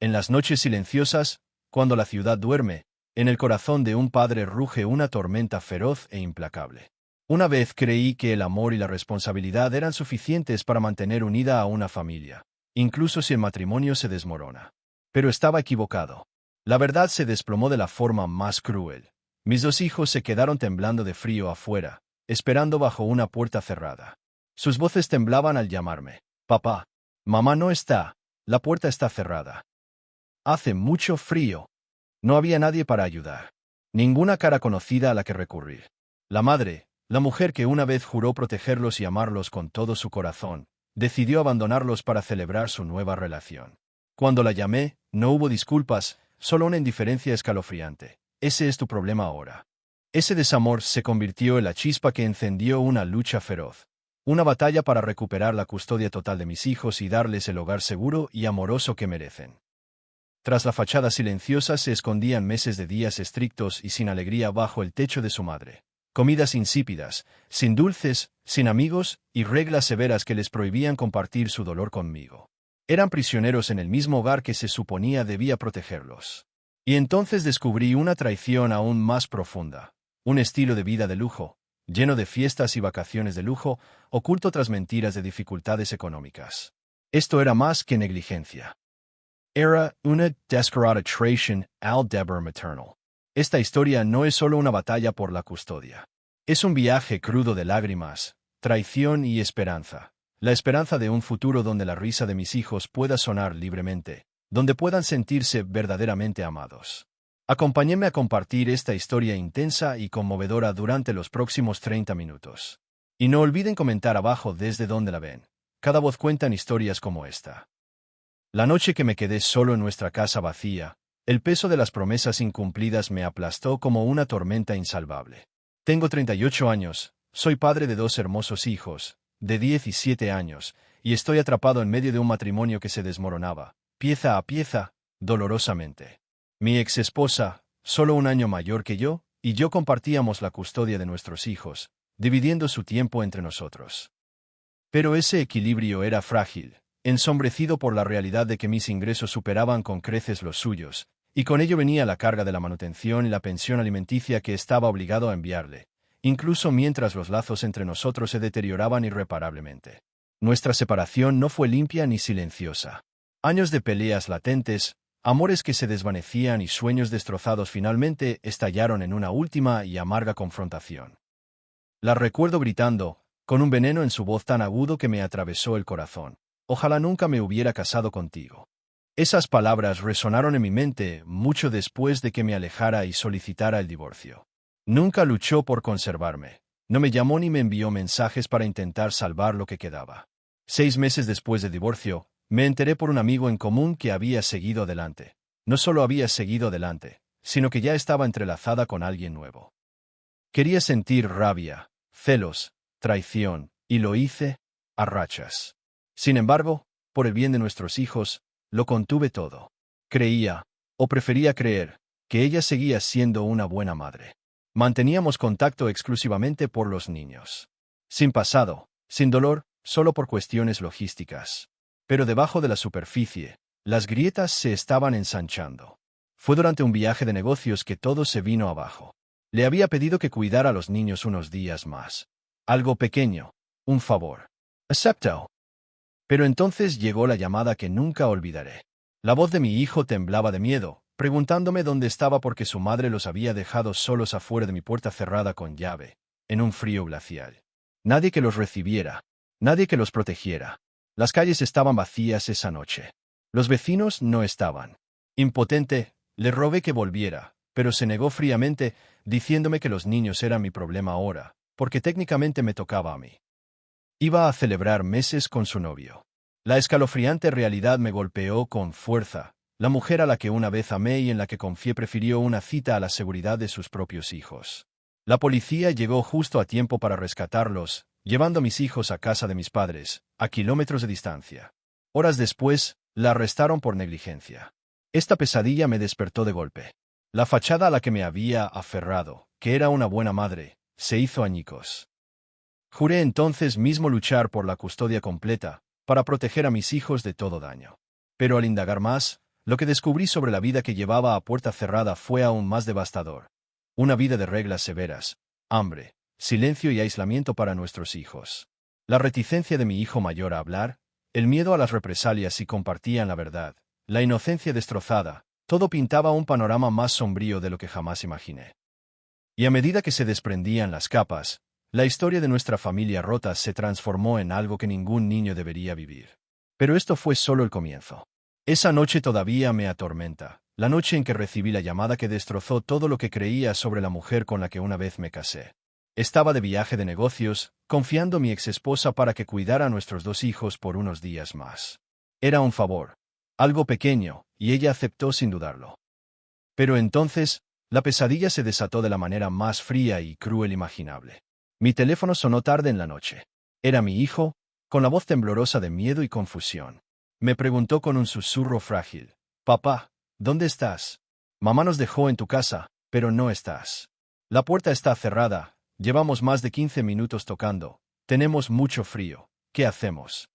En las noches silenciosas, cuando la ciudad duerme, en el corazón de un padre ruge una tormenta feroz e implacable. Una vez creí que el amor y la responsabilidad eran suficientes para mantener unida a una familia, incluso si el matrimonio se desmorona. Pero estaba equivocado. La verdad se desplomó de la forma más cruel. Mis 2 hijos se quedaron temblando de frío afuera, esperando bajo una puerta cerrada. Sus voces temblaban al llamarme. Papá, mamá no está, la puerta está cerrada. Hace mucho frío. No había nadie para ayudar. Ninguna cara conocida a la que recurrir. La madre, la mujer que una vez juró protegerlos y amarlos con todo su corazón, decidió abandonarlos para celebrar su nueva relación. Cuando la llamé, no hubo disculpas, solo una indiferencia escalofriante. Ese es tu problema ahora. Ese desamor se convirtió en la chispa que encendió una lucha feroz. Una batalla para recuperar la custodia total de mis hijos y darles el hogar seguro y amoroso que merecen. Tras la fachada silenciosa se escondían meses de días estrictos y sin alegría bajo el techo de su madre. Comidas insípidas, sin dulces, sin amigos y reglas severas que les prohibían compartir su dolor conmigo. Eran prisioneros en el mismo hogar que se suponía debía protegerlos. Y entonces descubrí una traición aún más profunda. Un estilo de vida de lujo, lleno de fiestas y vacaciones de lujo, oculto tras mentiras de dificultades económicas. Esto era más que negligencia. Era una descarada traición al deber maternal. Esta historia no es solo una batalla por la custodia. Es un viaje crudo de lágrimas, traición y esperanza. La esperanza de un futuro donde la risa de mis hijos pueda sonar libremente, donde puedan sentirse verdaderamente amados. Acompáñenme a compartir esta historia intensa y conmovedora durante los próximos 30 minutos. Y no olviden comentar abajo desde dónde la ven. Cada voz cuenta historias como esta. La noche que me quedé solo en nuestra casa vacía, el peso de las promesas incumplidas me aplastó como una tormenta insalvable. Tengo 38 años, soy padre de 2 hermosos hijos, de 10 y 7 años, y estoy atrapado en medio de un matrimonio que se desmoronaba, pieza a pieza, dolorosamente. Mi ex esposa, solo un año mayor que yo, y yo compartíamos la custodia de nuestros hijos, dividiendo su tiempo entre nosotros. Pero ese equilibrio era frágil, ensombrecido por la realidad de que mis ingresos superaban con creces los suyos, y con ello venía la carga de la manutención y la pensión alimenticia que estaba obligado a enviarle, incluso mientras los lazos entre nosotros se deterioraban irreparablemente. Nuestra separación no fue limpia ni silenciosa. Años de peleas latentes, amores que se desvanecían y sueños destrozados finalmente estallaron en una última y amarga confrontación. La recuerdo gritando, con un veneno en su voz tan agudo que me atravesó el corazón. Ojalá nunca me hubiera casado contigo. Esas palabras resonaron en mi mente mucho después de que me alejara y solicitara el divorcio. Nunca luchó por conservarme. No me llamó ni me envió mensajes para intentar salvar lo que quedaba. 6 meses después del divorcio, me enteré por un amigo en común que había seguido adelante. No solo había seguido adelante, sino que ya estaba entrelazada con alguien nuevo. Quería sentir rabia, celos, traición, y lo hice a rachas. Sin embargo, por el bien de nuestros hijos, lo contuve todo. Creía, o prefería creer, que ella seguía siendo una buena madre. Manteníamos contacto exclusivamente por los niños. Sin pasado, sin dolor, solo por cuestiones logísticas. Pero debajo de la superficie, las grietas se estaban ensanchando. Fue durante un viaje de negocios que todo se vino abajo. Le había pedido que cuidara a los niños unos días más. Algo pequeño, un favor. Aceptó. Pero entonces llegó la llamada que nunca olvidaré. La voz de mi hijo temblaba de miedo, preguntándome dónde estaba porque su madre los había dejado solos afuera de mi puerta cerrada con llave, en un frío glacial. Nadie que los recibiera, nadie que los protegiera. Las calles estaban vacías esa noche. Los vecinos no estaban. Impotente, le rogué que volviera, pero se negó fríamente, diciéndome que los niños eran mi problema ahora, porque técnicamente me tocaba a mí. Iba a celebrar meses con su novio. La escalofriante realidad me golpeó con fuerza. La mujer a la que una vez amé y en la que confié prefirió una cita a la seguridad de sus propios hijos. La policía llegó justo a tiempo para rescatarlos, llevando a mis hijos a casa de mis padres, a kilómetros de distancia. Horas después, la arrestaron por negligencia. Esta pesadilla me despertó de golpe. La fachada a la que me había aferrado, que era una buena madre, se hizo añicos. Juré entonces mismo luchar por la custodia completa, para proteger a mis hijos de todo daño. Pero al indagar más, lo que descubrí sobre la vida que llevaba a puerta cerrada fue aún más devastador. Una vida de reglas severas, hambre, silencio y aislamiento para nuestros hijos. La reticencia de mi hijo mayor a hablar, el miedo a las represalias si compartían la verdad, la inocencia destrozada, todo pintaba un panorama más sombrío de lo que jamás imaginé. Y a medida que se desprendían las capas, la historia de nuestra familia rota se transformó en algo que ningún niño debería vivir. Pero esto fue solo el comienzo. Esa noche todavía me atormenta, la noche en que recibí la llamada que destrozó todo lo que creía sobre la mujer con la que una vez me casé. Estaba de viaje de negocios, confiando a mi exesposa para que cuidara a nuestros 2 hijos por unos días más. Era un favor. Algo pequeño, y ella aceptó sin dudarlo. Pero entonces, la pesadilla se desató de la manera más fría y cruel imaginable. Mi teléfono sonó tarde en la noche. Era mi hijo, con la voz temblorosa de miedo y confusión. Me preguntó con un susurro frágil: «Papá, ¿dónde estás? Mamá nos dejó en tu casa, pero no estás. La puerta está cerrada, llevamos más de 15 minutos tocando, tenemos mucho frío, ¿qué hacemos?».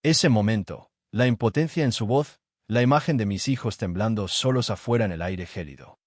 Ese momento, la impotencia en su voz, la imagen de mis hijos temblando solos afuera en el aire gélido,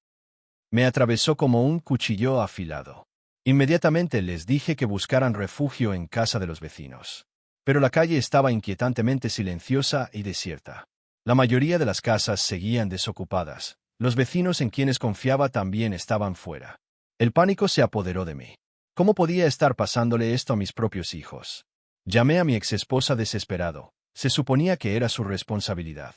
me atravesó como un cuchillo afilado. Inmediatamente les dije que buscaran refugio en casa de los vecinos. Pero la calle estaba inquietantemente silenciosa y desierta. La mayoría de las casas seguían desocupadas. Los vecinos en quienes confiaba también estaban fuera. El pánico se apoderó de mí. ¿Cómo podía estar pasándole esto a mis propios hijos? Llamé a mi exesposa desesperado. Se suponía que era su responsabilidad.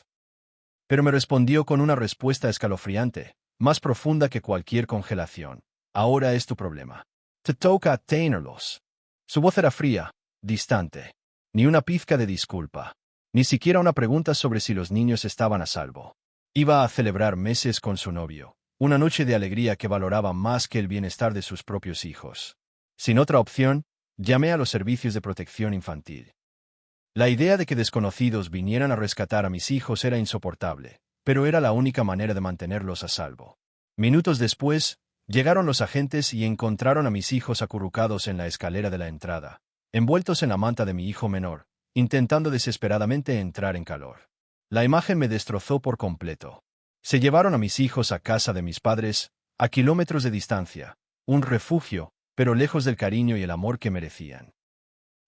Pero me respondió con una respuesta escalofriante, más profunda que cualquier congelación. «Ahora es tu problema. Te toca tenerlos». Su voz era fría, distante. Ni una pizca de disculpa. Ni siquiera una pregunta sobre si los niños estaban a salvo. Iba a celebrar meses con su novio, una noche de alegría que valoraba más que el bienestar de sus propios hijos. Sin otra opción, llamé a los servicios de protección infantil. La idea de que desconocidos vinieran a rescatar a mis hijos era insoportable, pero era la única manera de mantenerlos a salvo. Minutos después, llegaron los agentes y encontraron a mis hijos acurrucados en la escalera de la entrada, envueltos en la manta de mi hijo menor, intentando desesperadamente entrar en calor. La imagen me destrozó por completo. Se llevaron a mis hijos a casa de mis padres, a kilómetros de distancia, un refugio, pero lejos del cariño y el amor que merecían.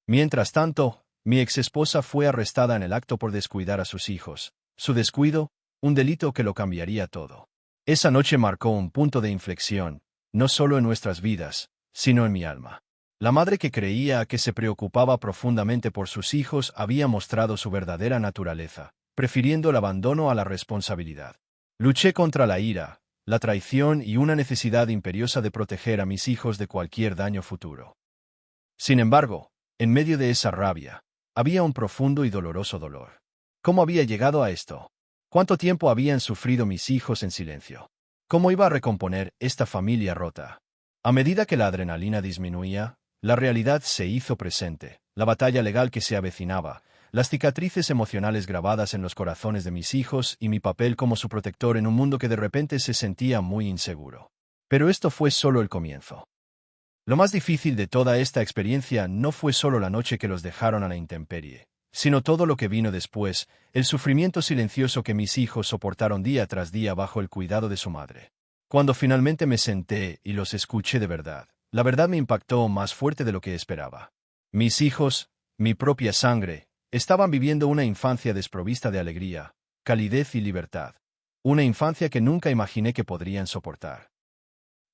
Mientras tanto, mi exesposa fue arrestada en el acto por descuidar a sus hijos. Su descuido, un delito que lo cambiaría todo. Esa noche marcó un punto de inflexión, no solo en nuestras vidas, sino en mi alma. La madre que creía que se preocupaba profundamente por sus hijos había mostrado su verdadera naturaleza, prefiriendo el abandono a la responsabilidad. Luché contra la ira, la traición y una necesidad imperiosa de proteger a mis hijos de cualquier daño futuro. Sin embargo, en medio de esa rabia, había un profundo y doloroso dolor. ¿Cómo había llegado a esto? ¿Cuánto tiempo habían sufrido mis hijos en silencio? ¿Cómo iba a recomponer esta familia rota? A medida que la adrenalina disminuía, la realidad se hizo presente, la batalla legal que se avecinaba, las cicatrices emocionales grabadas en los corazones de mis hijos y mi papel como su protector en un mundo que de repente se sentía muy inseguro. Pero esto fue solo el comienzo. Lo más difícil de toda esta experiencia no fue solo la noche que los dejaron a la intemperie, sino todo lo que vino después, el sufrimiento silencioso que mis hijos soportaron día tras día bajo el cuidado de su madre. Cuando finalmente me senté y los escuché de verdad, la verdad me impactó más fuerte de lo que esperaba. Mis hijos, mi propia sangre, estaban viviendo una infancia desprovista de alegría, calidez y libertad. Una infancia que nunca imaginé que podrían soportar.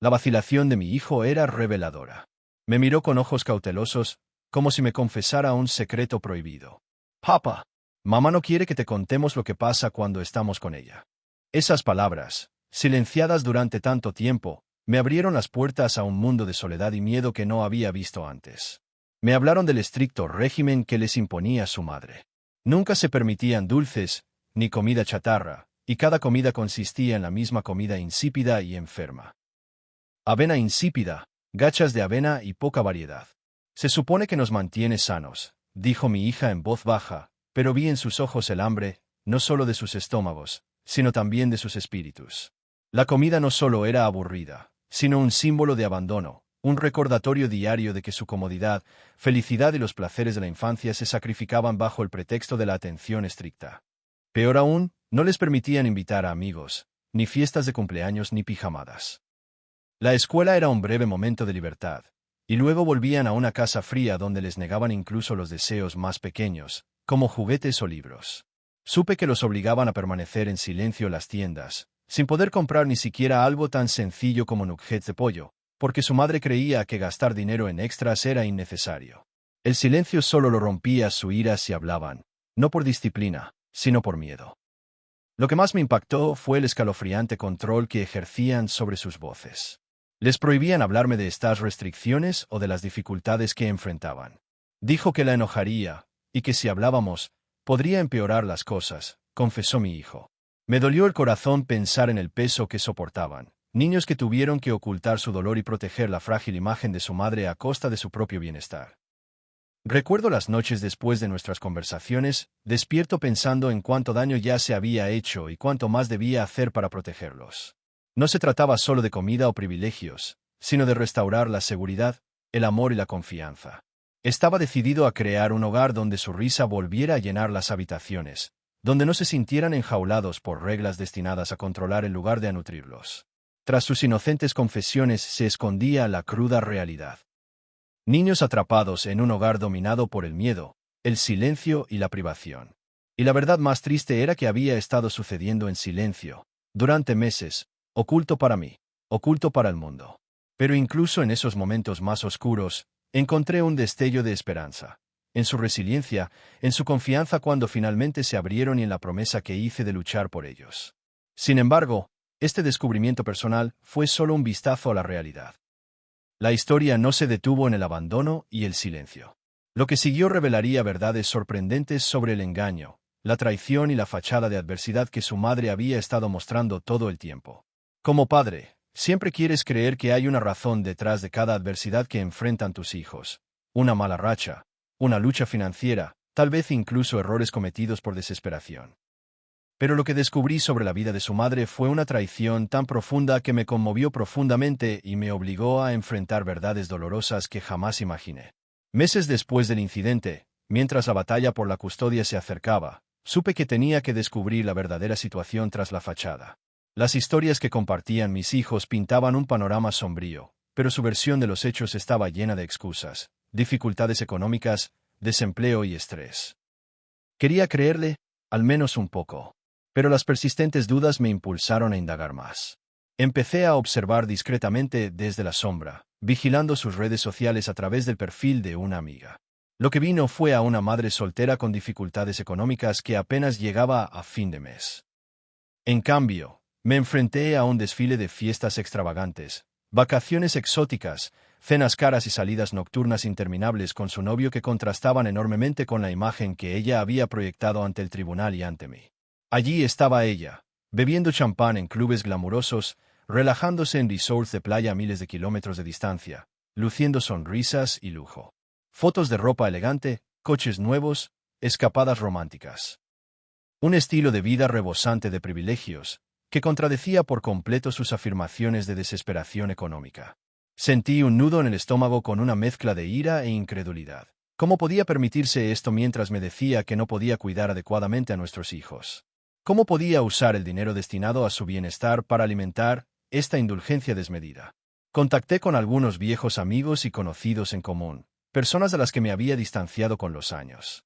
La vacilación de mi hijo era reveladora. Me miró con ojos cautelosos, como si me confesara un secreto prohibido. «Papá, mamá no quiere que te contemos lo que pasa cuando estamos con ella». Esas palabras, silenciadas durante tanto tiempo, me abrieron las puertas a un mundo de soledad y miedo que no había visto antes. Me hablaron del estricto régimen que les imponía su madre. Nunca se permitían dulces, ni comida chatarra, y cada comida consistía en la misma comida insípida y enferma. Avena insípida, gachas de avena y poca variedad. «Se supone que nos mantiene sanos», dijo mi hija en voz baja, pero vi en sus ojos el hambre, no solo de sus estómagos, sino también de sus espíritus. La comida no solo era aburrida, sino un símbolo de abandono, un recordatorio diario de que su comodidad, felicidad y los placeres de la infancia se sacrificaban bajo el pretexto de la atención estricta. Peor aún, No les permitían invitar a amigos, ni fiestas de cumpleaños ni pijamadas. La escuela era un breve momento de libertad, y luego volvían a una casa fría donde les negaban incluso los deseos más pequeños, como juguetes o libros. Supe que los obligaban a permanecer en silencio en las tiendas, sin poder comprar ni siquiera algo tan sencillo como nuggets de pollo, porque su madre creía que gastar dinero en extras era innecesario. El silencio solo lo rompía su ira si hablaban, no por disciplina, sino por miedo. Lo que más me impactó fue el escalofriante control que ejercían sobre sus voces. Les prohibían hablarme de estas restricciones o de las dificultades que enfrentaban. Dijo que la enojaría, y que si hablábamos, podría empeorar las cosas, confesó mi hijo. Me dolió el corazón pensar en el peso que soportaban, niños que tuvieron que ocultar su dolor y proteger la frágil imagen de su madre a costa de su propio bienestar. Recuerdo las noches después de nuestras conversaciones, despierto pensando en cuánto daño ya se había hecho y cuánto más debía hacer para protegerlos. No se trataba solo de comida o privilegios, sino de restaurar la seguridad, el amor y la confianza. Estaba decidido a crear un hogar donde su risa volviera a llenar las habitaciones, donde no se sintieran enjaulados por reglas destinadas a controlar en lugar de a nutrirlos. Tras sus inocentes confesiones se escondía la cruda realidad. Niños atrapados en un hogar dominado por el miedo, el silencio y la privación. Y la verdad más triste era que había estado sucediendo en silencio, durante meses, oculto para mí, oculto para el mundo. Pero incluso en esos momentos más oscuros, encontré un destello de esperanza. En su resiliencia, en su confianza cuando finalmente se abrieron y en la promesa que hice de luchar por ellos. Sin embargo, este descubrimiento personal fue solo un vistazo a la realidad. La historia no se detuvo en el abandono y el silencio. Lo que siguió revelaría verdades sorprendentes sobre el engaño, la traición y la fachada de adversidad que su madre había estado mostrando todo el tiempo. Como padre, siempre quieres creer que hay una razón detrás de cada adversidad que enfrentan tus hijos. Una mala racha, una lucha financiera, tal vez incluso errores cometidos por desesperación. Pero lo que descubrí sobre la vida de su madre fue una traición tan profunda que me conmovió profundamente y me obligó a enfrentar verdades dolorosas que jamás imaginé. Meses después del incidente, mientras la batalla por la custodia se acercaba, supe que tenía que descubrir la verdadera situación tras la fachada. Las historias que compartían mis hijos pintaban un panorama sombrío, pero su versión de los hechos estaba llena de excusas, dificultades económicas, desempleo y estrés. Quería creerle, al menos un poco. Pero las persistentes dudas me impulsaron a indagar más. Empecé a observar discretamente desde la sombra, vigilando sus redes sociales a través del perfil de una amiga. Lo que vino fue a una madre soltera con dificultades económicas que apenas llegaba a fin de mes. En cambio, me enfrenté a un desfile de fiestas extravagantes, vacaciones exóticas, cenas caras y salidas nocturnas interminables con su novio que contrastaban enormemente con la imagen que ella había proyectado ante el tribunal y ante mí. Allí estaba ella, bebiendo champán en clubes glamurosos, relajándose en resorts de playa a miles de kilómetros de distancia, luciendo sonrisas y lujo. Fotos de ropa elegante, coches nuevos, escapadas románticas. Un estilo de vida rebosante de privilegios, que contradecía por completo sus afirmaciones de desesperación económica. Sentí un nudo en el estómago con una mezcla de ira e incredulidad. ¿Cómo podía permitirse esto mientras me decía que no podía cuidar adecuadamente a nuestros hijos? ¿Cómo podía usar el dinero destinado a su bienestar para alimentar esta indulgencia desmedida? Contacté con algunos viejos amigos y conocidos en común, personas de las que me había distanciado con los años.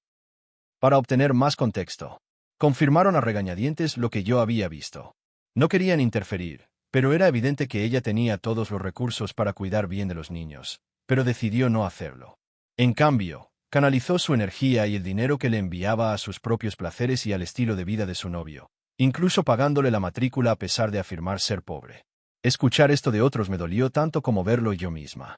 Para obtener más contexto, confirmaron a regañadientes lo que yo había visto. No querían interferir, pero era evidente que ella tenía todos los recursos para cuidar bien de los niños, pero decidió no hacerlo. En cambio, canalizó su energía y el dinero que le enviaba a sus propios placeres y al estilo de vida de su novio, incluso pagándole la matrícula a pesar de afirmar ser pobre. Escuchar esto de otros me dolió tanto como verlo yo misma.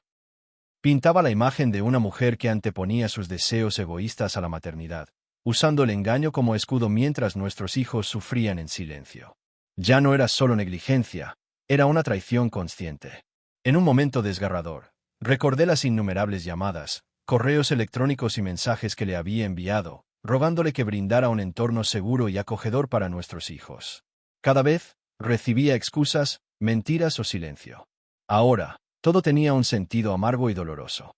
Pintaba la imagen de una mujer que anteponía sus deseos egoístas a la maternidad, usando el engaño como escudo mientras nuestros hijos sufrían en silencio. Ya no era solo negligencia, era una traición consciente. En un momento desgarrador, recordé las innumerables llamadas, correos electrónicos y mensajes que le había enviado, rogándole que brindara un entorno seguro y acogedor para nuestros hijos. Cada vez, recibía excusas, mentiras o silencio. Ahora, todo tenía un sentido amargo y doloroso.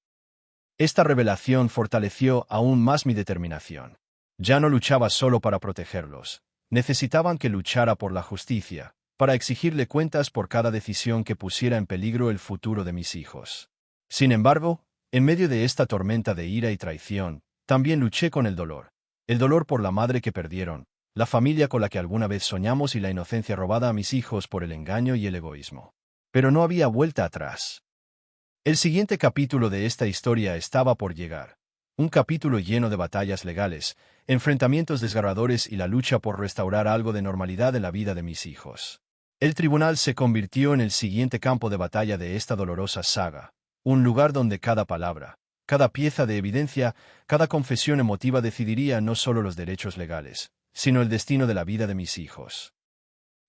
Esta revelación fortaleció aún más mi determinación. Ya no luchaba solo para protegerlos, Necesitaban que luchara por la justicia, para exigirle cuentas por cada decisión que pusiera en peligro el futuro de mis hijos. Sin embargo, en medio de esta tormenta de ira y traición, también luché con el dolor. El dolor por la madre que perdieron, la familia con la que alguna vez soñamos y la inocencia robada a mis hijos por el engaño y el egoísmo. Pero no había vuelta atrás. El siguiente capítulo de esta historia estaba por llegar. Un capítulo lleno de batallas legales, enfrentamientos desgarradores y la lucha por restaurar algo de normalidad en la vida de mis hijos. El tribunal se convirtió en el siguiente campo de batalla de esta dolorosa saga, un lugar donde cada palabra, cada pieza de evidencia, cada confesión emotiva decidiría no solo los derechos legales, sino el destino de la vida de mis hijos.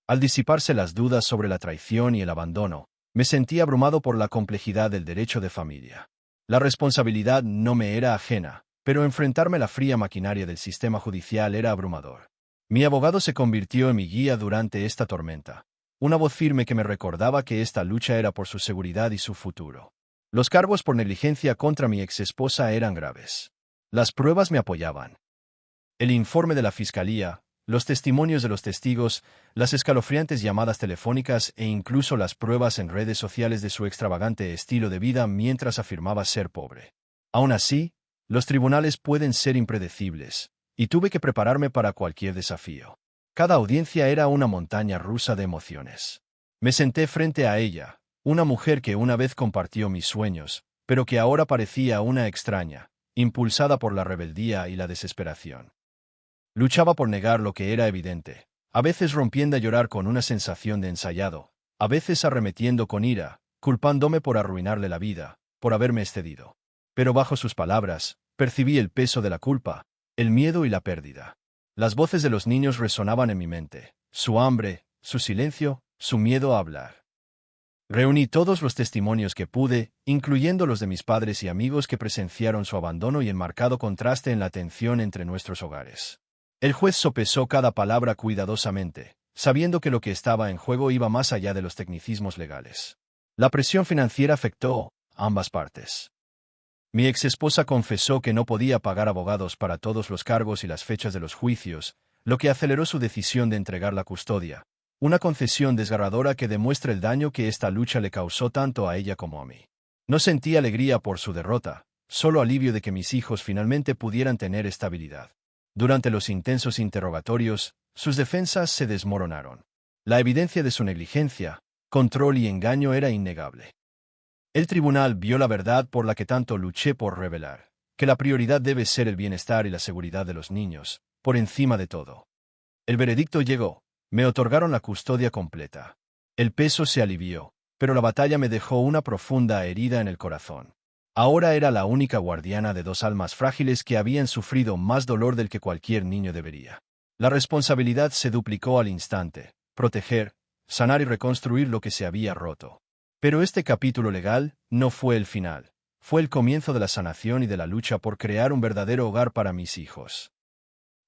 Al disiparse las dudas sobre la traición y el abandono, me sentí abrumado por la complejidad del derecho de familia. La responsabilidad no me era ajena, pero enfrentarme a la fría maquinaria del sistema judicial era abrumador. Mi abogado se convirtió en mi guía durante esta tormenta, una voz firme que me recordaba que esta lucha era por su seguridad y su futuro. Los cargos por negligencia contra mi exesposa eran graves. Las pruebas me apoyaban. El informe de la fiscalía, los testimonios de los testigos, las escalofriantes llamadas telefónicas e incluso las pruebas en redes sociales de su extravagante estilo de vida mientras afirmaba ser pobre. Aún así, los tribunales pueden ser impredecibles, y tuve que prepararme para cualquier desafío. Cada audiencia era una montaña rusa de emociones. Me senté frente a ella, una mujer que una vez compartió mis sueños, pero que ahora parecía una extraña, impulsada por la rebeldía y la desesperación. Luchaba por negar lo que era evidente, a veces rompiendo a llorar con una sensación de ensayado, a veces arremetiendo con ira, culpándome por arruinarle la vida, por haberme excedido. Pero bajo sus palabras, percibí el peso de la culpa, el miedo y la pérdida. Las voces de los niños resonaban en mi mente, su hambre, su silencio, su miedo a hablar. Reuní todos los testimonios que pude, incluyendo los de mis padres y amigos que presenciaron su abandono y el marcado contraste en la tensión entre nuestros hogares. El juez sopesó cada palabra cuidadosamente, sabiendo que lo que estaba en juego iba más allá de los tecnicismos legales. La presión financiera afectó a ambas partes. Mi exesposa confesó que no podía pagar abogados para todos los cargos y las fechas de los juicios, lo que aceleró su decisión de entregar la custodia, una concesión desgarradora que demuestra el daño que esta lucha le causó tanto a ella como a mí. No sentí alegría por su derrota, solo alivio de que mis hijos finalmente pudieran tener estabilidad. Durante los intensos interrogatorios, sus defensas se desmoronaron. La evidencia de su negligencia, control y engaño era innegable. El tribunal vio la verdad por la que tanto luché por revelar, que la prioridad debe ser el bienestar y la seguridad de los niños, por encima de todo. El veredicto llegó, me otorgaron la custodia completa. El peso se alivió, pero la batalla me dejó una profunda herida en el corazón. Ahora era la única guardiana de dos almas frágiles que habían sufrido más dolor del que cualquier niño debería. La responsabilidad se duplicó al instante, proteger, sanar y reconstruir lo que se había roto. Pero este capítulo legal no fue el final, fue el comienzo de la sanación y de la lucha por crear un verdadero hogar para mis hijos.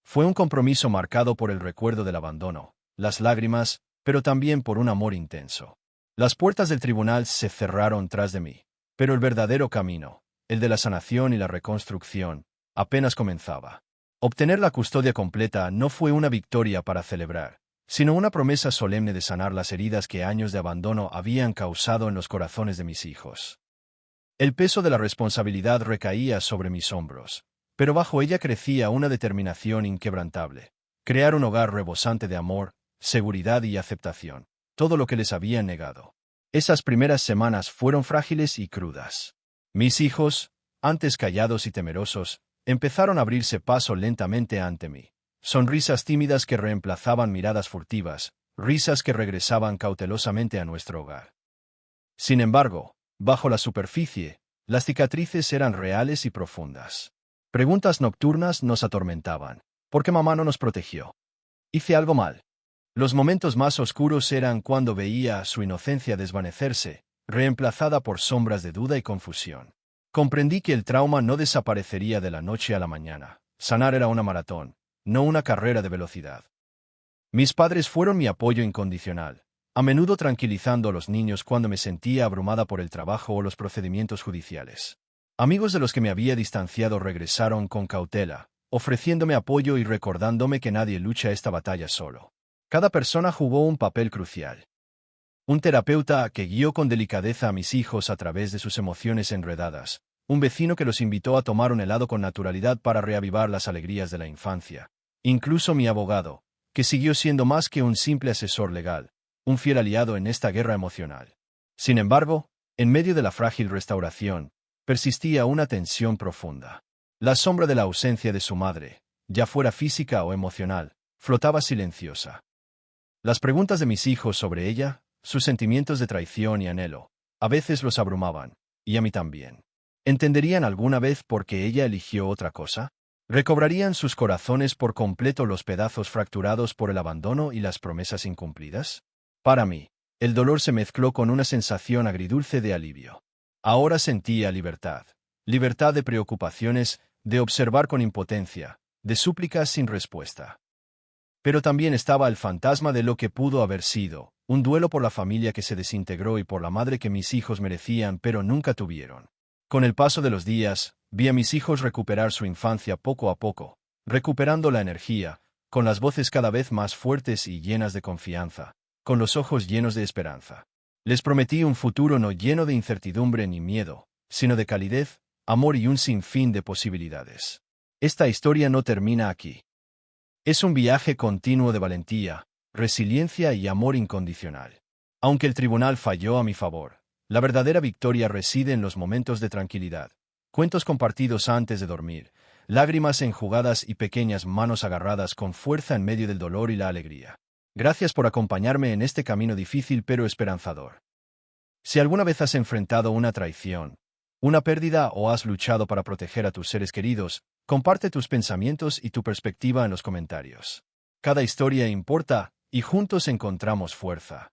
Fue un compromiso marcado por el recuerdo del abandono, las lágrimas, pero también por un amor intenso. Las puertas del tribunal se cerraron tras de mí. Pero el verdadero camino, el de la sanación y la reconstrucción, apenas comenzaba. Obtener la custodia completa no fue una victoria para celebrar, sino una promesa solemne de sanar las heridas que años de abandono habían causado en los corazones de mis hijos. El peso de la responsabilidad recaía sobre mis hombros, pero bajo ella crecía una determinación inquebrantable: crear un hogar rebosante de amor, seguridad y aceptación, todo lo que les habían negado. Esas primeras semanas fueron frágiles y crudas. Mis hijos, antes callados y temerosos, empezaron a abrirse paso lentamente ante mí. Sonrisas tímidas que reemplazaban miradas furtivas, risas que regresaban cautelosamente a nuestro hogar. Sin embargo, bajo la superficie, las cicatrices eran reales y profundas. Preguntas nocturnas nos atormentaban. ¿Por qué mamá no nos protegió? ¿Hice algo mal? Los momentos más oscuros eran cuando veía su inocencia desvanecerse, reemplazada por sombras de duda y confusión. Comprendí que el trauma no desaparecería de la noche a la mañana. Sanar era una maratón, no una carrera de velocidad. Mis padres fueron mi apoyo incondicional, a menudo tranquilizando a los niños cuando me sentía abrumada por el trabajo o los procedimientos judiciales. Amigos de los que me había distanciado regresaron con cautela, ofreciéndome apoyo y recordándome que nadie lucha esta batalla solo. Cada persona jugó un papel crucial. Un terapeuta que guió con delicadeza a mis hijos a través de sus emociones enredadas. Un vecino que los invitó a tomar un helado con naturalidad para reavivar las alegrías de la infancia. Incluso mi abogado, que siguió siendo más que un simple asesor legal, un fiel aliado en esta guerra emocional. Sin embargo, en medio de la frágil restauración, persistía una tensión profunda. La sombra de la ausencia de su madre, ya fuera física o emocional, flotaba silenciosa. Las preguntas de mis hijos sobre ella, sus sentimientos de traición y anhelo, a veces los abrumaban, y a mí también. ¿Entenderían alguna vez por qué ella eligió otra cosa? ¿Recobrarían sus corazones por completo los pedazos fracturados por el abandono y las promesas incumplidas? Para mí, el dolor se mezcló con una sensación agridulce de alivio. Ahora sentía libertad. Libertad de preocupaciones, de observar con impotencia, de súplicas sin respuesta. Pero también estaba el fantasma de lo que pudo haber sido, un duelo por la familia que se desintegró y por la madre que mis hijos merecían pero nunca tuvieron. Con el paso de los días, vi a mis hijos recuperar su infancia poco a poco, recuperando la energía, con las voces cada vez más fuertes y llenas de confianza, con los ojos llenos de esperanza. Les prometí un futuro no lleno de incertidumbre ni miedo, sino de calidez, amor y un sinfín de posibilidades. Esta historia no termina aquí. Es un viaje continuo de valentía, resiliencia y amor incondicional. Aunque el tribunal falló a mi favor, la verdadera victoria reside en los momentos de tranquilidad, cuentos compartidos antes de dormir, lágrimas enjugadas y pequeñas manos agarradas con fuerza en medio del dolor y la alegría. Gracias por acompañarme en este camino difícil pero esperanzador. Si alguna vez has enfrentado una traición, una pérdida o has luchado para proteger a tus seres queridos, comparte tus pensamientos y tu perspectiva en los comentarios. Cada historia importa, y juntos encontramos fuerza.